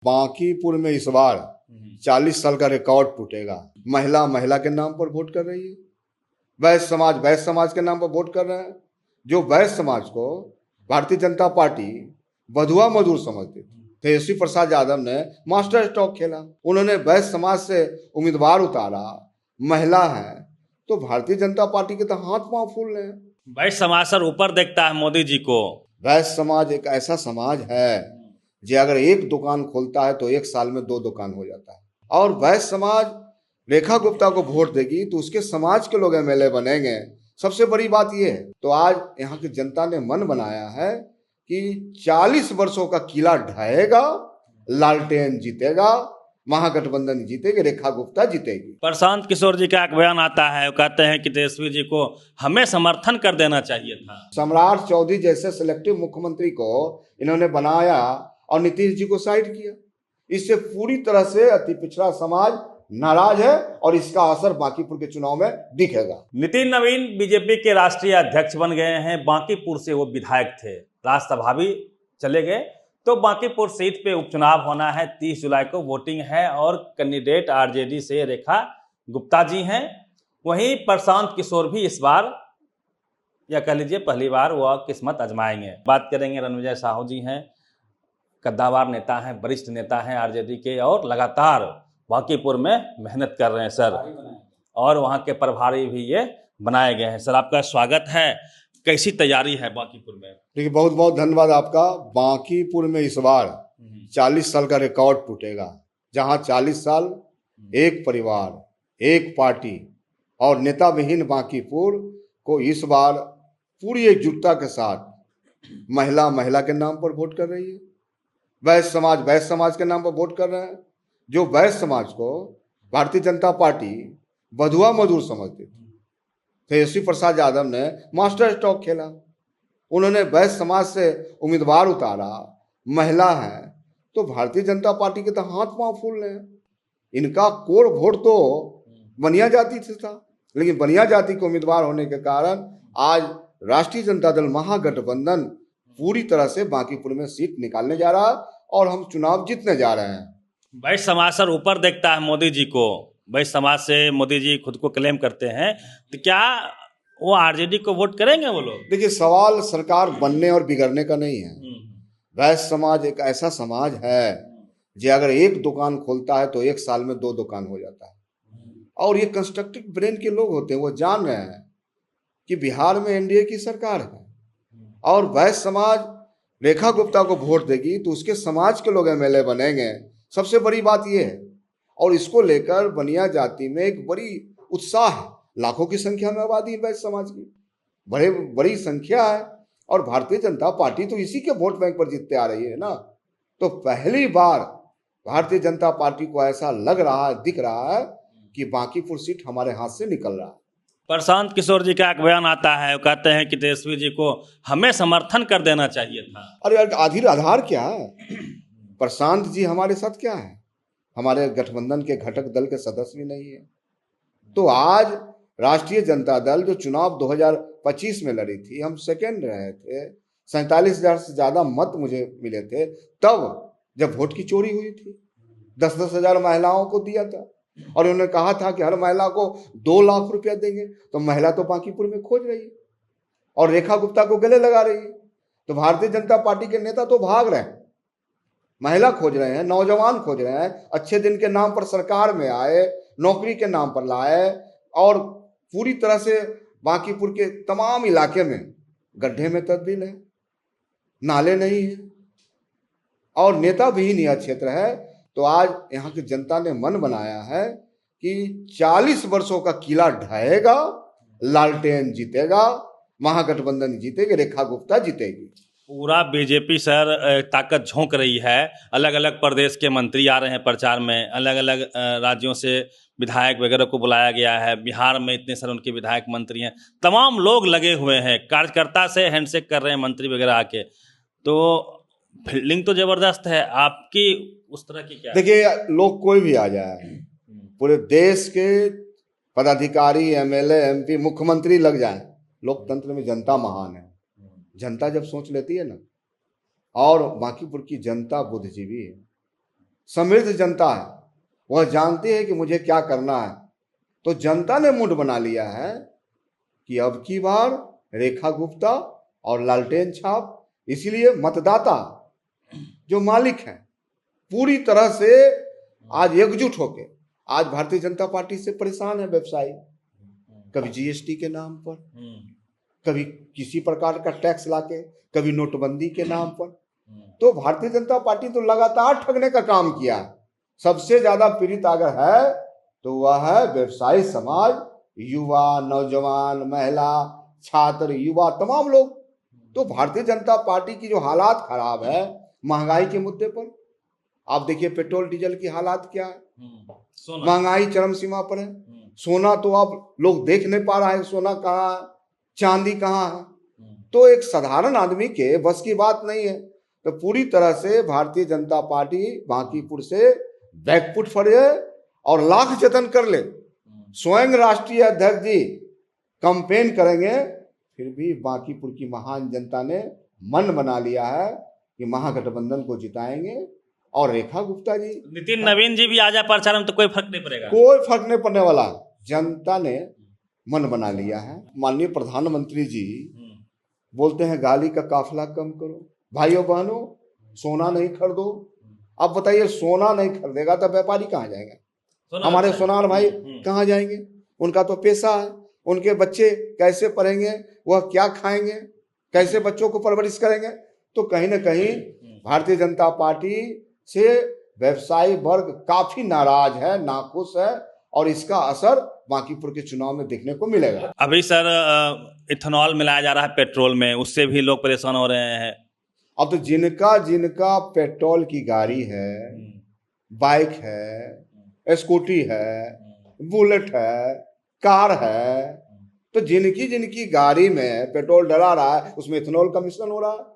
बांकीपुर में इस बार 40 साल का रिकॉर्ड टूटेगा। महिला महिला के नाम पर वोट कर रही है, वैश्य समाज के नाम पर वोट कर रहे हैं। जो वैश्य समाज को भारतीय जनता पार्टी बधुआ मजदूर समझती थी, तेजस्वी प्रसाद यादव ने मास्टर स्ट्रोक खेला। उन्होंने वैश्य समाज से उम्मीदवार उतारा, महिला है, तो भारतीय जनता पार्टी के तो हाथ पांव फूल रहे हैं। वैश्य समाज सर ऊपर देखता है मोदी जी को। वैश्य समाज एक ऐसा समाज है जो अगर एक दुकान खोलता है तो एक साल में 2 दुकान हो जाता है। और वैश्य समाज रेखा गुप्ता को वोट देगी तो उसके समाज के लोग एमएलए बनेंगे। सबसे बड़ी बात यह है, तो आज यहाँ की जनता ने मन बनाया है कि 40 वर्षों का किला ढहेगा, लालटेन जीतेगा, महागठबंधन जीतेगी, रेखा गुप्ता जीतेगी। प्रशांत किशोर जी का एक बयान आता है, वो कहते हैं कि तेजस्वी जी को हमें समर्थन कर देना चाहिए था। सम्राट चौधरी जैसे सिलेक्टिव मुख्यमंत्री को इन्होंने बनाया और नीतीश जी को साइड किया। इससे पूरी तरह से अति पिछड़ा समाज नाराज है और इसका असर बांकीपुर के चुनाव में दिखेगा। नितिन नवीन बीजेपी के राष्ट्रीय अध्यक्ष बन गए हैं। बांकीपुर से वो विधायक थे, राज्यसभा भी चले गए। तो बांकीपुर सीट पे उपचुनाव होना है, 30 जुलाई को वोटिंग है और कैंडिडेट आरजेडी से रेखा गुप्ता जी हैं। वहीं प्रशांत किशोर भी इस बार, या कह लीजिए पहली बार, वह किस्मत आजमाएंगे। बात करेंगे रणविजय साहू जी हैं, कद्दावर नेता हैं, वरिष्ठ नेता हैं आरजेडी के और लगातार बांकीपुर में मेहनत कर रहे हैं सर, और वहाँ के प्रभारी भी ये बनाए गए हैं। सर आपका स्वागत है। कैसी तैयारी है बांकीपुर में? देखिए, बहुत बहुत धन्यवाद आपका। बांकीपुर में इस बार 40 साल का रिकॉर्ड टूटेगा, जहां 40 साल एक परिवार, एक पार्टी और नेता विहीन बांकीपुर को इस बार पूरी एकजुटता के साथ महिला महिला के नाम पर वोट कर रही है, वैश्य समाज के नाम पर वोट कर रहे हैं। जो वैश्य समाज को भारतीय जनता पार्टी बधुआ मजदूर समझती थी, तेजस्वी प्रसाद यादव ने मास्टर स्ट्रोक खेला। उन्होंने वैश्य समाज से उम्मीदवार उतारा, महिला है, तो भारतीय जनता पार्टी के तो हाथ पांव फूल रहे हैं। इनका कोर वोट तो बनिया जाति से था, लेकिन बनिया जाति के उम्मीदवार होने के कारण आज राष्ट्रीय जनता दल महागठबंधन पूरी तरह से बांकीपुर में सीट निकालने जा रहा है और हम चुनाव जीतने जा रहे हैं। वैश्य समाज सर ऊपर देखता है मोदी जी को। वैश्य समाज से मोदी जी खुद को क्लेम करते हैं, तो क्या वो आरजेडी को वोट करेंगे वो लोग? देखिए, सवाल सरकार बनने और बिगड़ने का नहीं है। वैश्य समाज एक ऐसा समाज है जो अगर एक दुकान खोलता है तो एक साल में 2 दुकान हो जाता है। और ये कंस्ट्रक्टिव ब्रेन के लोग होते हैं, वो जान रहे हैं कि बिहार में एनडीए की सरकार है और वैश्य समाज रेखा गुप्ता को वोट देगी तो उसके समाज के लोग एमएलए बनेंगे। सबसे बड़ी बात यह है, और इसको लेकर बनिया जाति में एक बड़ी उत्साह है। लाखों की संख्या में आबादी है वैश्य समाज की, बड़ी संख्या है, और भारतीय जनता पार्टी तो इसी के वोट बैंक पर जीतते आ रही है ना। तो पहली बार भारतीय जनता पार्टी को ऐसा लग रहा है, दिख रहा है कि बांकीपुर सीट हमारे हाथ से निकल रहा है। प्रशांत किशोर जी का एक बयान आता है, वो कहते हैं कि तेजस्वी जी को हमें समर्थन कर देना चाहिए था। अरे यार, आधार क्या है? प्रशांत जी हमारे साथ क्या है? हमारे गठबंधन के घटक दल के सदस्य भी नहीं है। तो आज राष्ट्रीय जनता दल जो चुनाव 2025 में लड़ी थी, हम सेकेंड रहे थे, 47,000 से ज्यादा मत मुझे मिले थे तब जब वोट की चोरी हुई थी। 10-10 हजार महिलाओं को दिया था और उन्होंने कहा था कि हर महिला को 2 लाख रुपया देंगे। तो महिला तो बांकीपुर में खोज रही है और रेखा गुप्ता को गले लगा रही है। तो भारतीय जनता पार्टी के नेता तो भाग रहे हैं, महिला खोज रहे हैं, नौजवान खोज रहे हैं, अच्छे दिन के नाम पर सरकार में आए, नौकरी के नाम पर लाए, और पूरी तरह से बांकीपुर के तमाम इलाके में गड्ढे में तब्दील है, नाले नहीं है और नेता विहीन यह क्षेत्र है। तो आज यहाँ की जनता ने मन बनाया है कि 40 वर्षों का किला ढहेगा, लालटेन जीतेगा, महागठबंधन जीतेगी, रेखा गुप्ता जीतेगी। पूरा बीजेपी सर ताकत झोंक रही है। अलग अलग प्रदेश के मंत्री आ रहे हैं प्रचार में, अलग अलग राज्यों से विधायक वगैरह को बुलाया गया है। बिहार में इतने सारे उनके विधायक मंत्री हैं, तमाम लोग लगे हुए हैं, कार्यकर्ता से हैंडशेक कर रहे हैं मंत्री वगैरह आके। तो फील्डिंग तो जबरदस्त है आपकी, उस तरह की क्या? देखिए, लोग कोई भी आ जाए, पूरे देश के पदाधिकारी, एमएलए, एमपी, मुख्यमंत्री लग जाए, लोकतंत्र में जनता महान है। जनता जब सोच लेती है ना, और बांकीपुर की जनता बुद्धिजीवी है, समृद्ध जनता है, वह जानती है कि मुझे क्या करना है। तो जनता ने मूड बना लिया है कि अब की बार रेखा गुप्ता और लालटेन छाप, इसलिए मतदाता जो मालिक हैं पूरी तरह से आज एकजुट होके आज भारतीय जनता पार्टी से परेशान है। व्यवसायी कभी जीएसटी के नाम पर, कभी किसी प्रकार का टैक्स लाके, कभी नोटबंदी के नाम पर। तो भारतीय जनता पार्टी तो लगातार ठगने का काम किया। सबसे ज्यादा पीड़ित अगर है तो वह है व्यवसायी समाज, युवा, नौजवान, महिला, छात्र, युवा, तमाम लोग। तो भारतीय जनता पार्टी की जो हालात खराब है महंगाई के मुद्दे पर, आप देखिए पेट्रोल डीजल की हालात क्या है, महंगाई चरम सीमा पर है। सोना तो अब लोग देख नहीं पा रहा है, सोना कहाँ है, चांदी कहाँ है। तो एक साधारण आदमी के बस की बात नहीं है। तो पूरी तरह से भारतीय जनता पार्टी बांकीपुर से बैकफुट पर है और लाख जतन कर ले, स्वयं राष्ट्रीय अध्यक्ष जी कैंपेन करेंगे, फिर भी बांकीपुर की महान जनता ने मन बना लिया है कि महागठबंधन को जिताएंगे। और रेखा गुप्ता जी, नितिन नवीन जी भी आ जाए प्रचार में तो कोई फर्क नहीं पड़ेगा, कोई फर्क नहीं पड़ने वाला। जनता ने मन बना लिया है। माननीय प्रधानमंत्री जी बोलते हैं गाली का काफिला कम करो, भाइयों बहनों सोना नहीं खरीदो। अब बताइए सोना नहीं खरीदेगा तो व्यापारी कहाँ जाएंगे, हमारे सोनार भाई कहाँ जाएंगे? उनका तो पैसा है, उनके बच्चे कैसे पढ़ेंगे, वह क्या खाएंगे, कैसे बच्चों को परवरिश करेंगे? तो कहीं ना कहीं भारतीय जनता पार्टी से व्यवसायी वर्ग काफी नाराज है, नाखुश है, और इसका असर बांकीपुर के चुनाव में देखने को मिलेगा। अभी सर इथेनॉल मिलाया जा रहा है पेट्रोल में, उससे भी लोग परेशान हो रहे हैं। अब तो जिनका जिनका पेट्रोल की गाड़ी है, बाइक है, स्कूटी है, बुलेट है, कार है, तो जिनकी जिनकी गाड़ी में पेट्रोल डला रहा है उसमें इथेनॉल का मिश्रण हो रहा है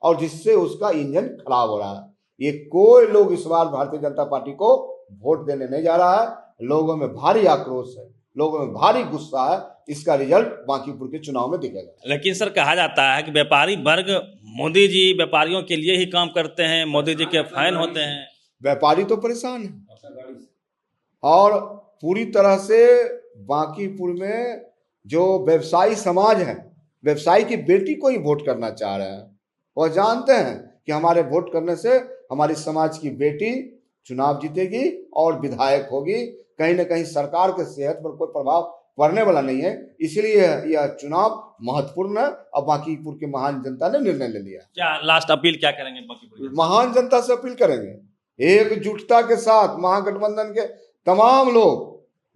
और जिससे उसका इंजन खराब हो रहा है। ये कोई लोग इस बार भारतीय जनता पार्टी को वोट देने नहीं जा रहा है। लोगों में भारी आक्रोश है, लोगों में भारी गुस्सा है। इसका रिजल्ट बांकीपुर के चुनाव में दिखेगा। लेकिन सर कहा जाता है कि व्यापारी वर्ग, मोदी जी व्यापारियों के लिए ही काम करते हैं, मोदी जी के फैन होते हैं। व्यापारी तो परेशान है और पूरी तरह से बांकीपुर में जो व्यवसायी समाज है, व्यवसायी की बेटी को ही वोट करना चाह रहे हैं। वह जानते हैं कि हमारे वोट करने से हमारी समाज की बेटी चुनाव जीतेगी और विधायक होगी। कहीं ना कहीं सरकार के सेहत पर कोई प्रभाव पड़ने वाला नहीं है, इसलिए यह चुनाव महत्वपूर्ण है। और बांकीपुर की महान जनता ने निर्णय ले लिया। क्या लास्ट अपील क्या करेंगे बांकीपुर? महान जनता से अपील करेंगे एकजुटता के साथ, महागठबंधन के तमाम लोग,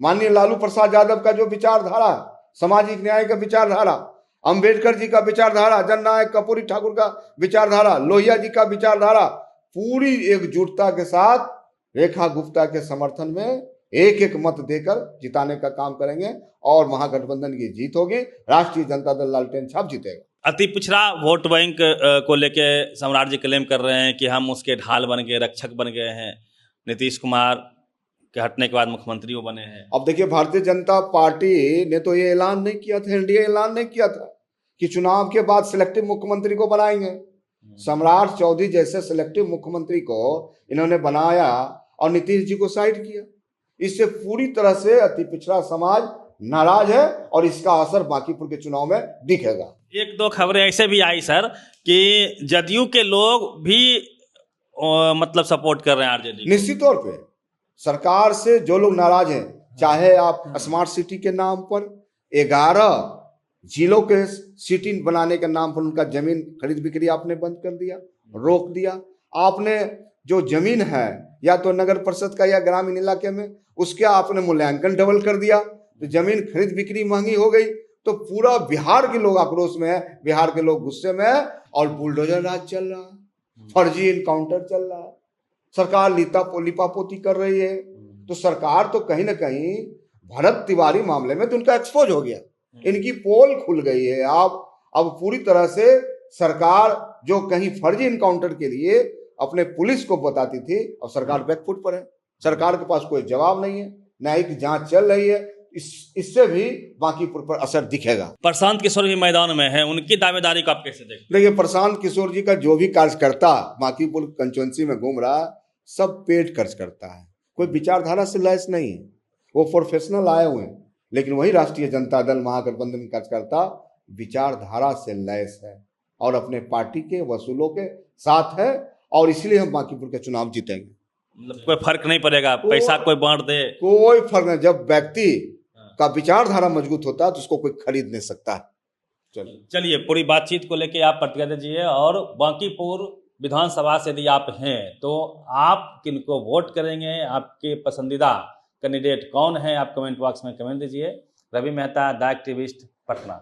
माननीय लालू प्रसाद यादव का जो विचारधारा, सामाजिक न्याय का विचारधारा, अंबेडकर जी का विचारधारा, जननायक कर्पूरी ठाकुर का विचारधारा, लोहिया जी का विचारधारा, पूरी एकजुटता के साथ रेखा गुप्ता के समर्थन में एक एक मत देकर जिताने का काम करेंगे और महागठबंधन की जीत होगी। राष्ट्रीय जनता दल लालटेन छाप जीतेगा। अति पिछड़ा वोट बैंक को लेके सम्राट जी क्लेम कर रहे हैं कि हम उसके ढाल बन गए, रक्षक बन गए हैं। नीतीश कुमार के हटने के बाद मुख्यमंत्री वो बने हैं। अब देखिए भारतीय जनता पार्टी ने तो ये ऐलान नहीं किया था, एनडीए ऐलान नहीं किया था कि चुनाव के बाद सिलेक्टिव मुख्यमंत्री को बनाएंगे। सम्राट चौधरी जैसे सिलेक्टिव मुख्यमंत्री को इन्होंने बनाया और नीतीश जी को साइड किया। इससे पूरी तरह से अति पिछड़ा समाज नाराज है और इसका असर बांकीपुर के चुनाव में दिखेगा। एक दो खबरें ऐसे भी आई सर कि जदयू के लोग भी मतलब सपोर्ट कर रहे हैं आरजेडी। निश्चित तौर पे सरकार से जो लोग नाराज हैं, चाहे आप स्मार्ट सिटी के नाम पर 11 जिलों के सिटी बनाने के नाम पर उनका जमीन खरीद बिक्री आपने बंद कर दिया, रोक दिया। आपने जो जमीन है या तो नगर परिषद का या ग्रामीण इलाके में, उसके आपने मूल्यांकन डबल कर दिया, तो जमीन खरीद बिक्री महंगी हो गई। तो पूरा बिहार के लोग आक्रोश में है, बिहार के लोग गुस्से में है और बुलडोजर राज चल रहा है, फर्जी इनकाउंटर चल रहा है, सरकार लिपापोती कर रही है। तो सरकार तो कहीं ना कहीं भरत तिवारी मामले में तो उनका एक्सपोज हो गया, इनकी पोल खुल गई है। अब पूरी तरह से सरकार जो कहीं फर्जी इनकाउंटर के लिए अपने पुलिस को बताती थी, अब सरकार बैकफुट पर है। सरकार के पास कोई जवाब नहीं है, न्यायिक जांच चल रही है। इससे भी बांकीपुर पर असर दिखेगा। प्रशांत किशोर भी मैदान में है, उनकी दावेदारी को आप कैसे देखते हैं? देखिए प्रशांत किशोर जी का जो भी कार्यकर्ता बांकीपुर कंस्टिट्यूंसी में घूम रहा, सब पेट खर्च करता है, कोई विचारधारा से लैस नहीं है। वो प्रोफेशनल आए हुए हैं, लेकिन वही राष्ट्रीय जनता दल महागठबंधन कार्यकर्ता विचारधारा से लैस है और अपने पार्टी के वसूलों के साथ है, और इसलिए हम बांकीपुर के चुनाव जीतेंगे। मतलब कोई फर्क नहीं पड़ेगा, पैसा कोई बांट दे, कोई फर्क नहीं। जब व्यक्ति का विचारधारा मजबूत होता है तो उसको कोई खरीद नहीं सकता है। चलिए, पूरी बातचीत को लेके आप प्रतिक्रिया दीजिए। और बांकीपुर विधानसभा से यदि आप हैं तो आप किनको वोट करेंगे, आपके पसंदीदा कैंडिडेट कौन है, आप कमेंट बॉक्स में कमेंट दीजिए। Ravi Mehta, the activist, Patna.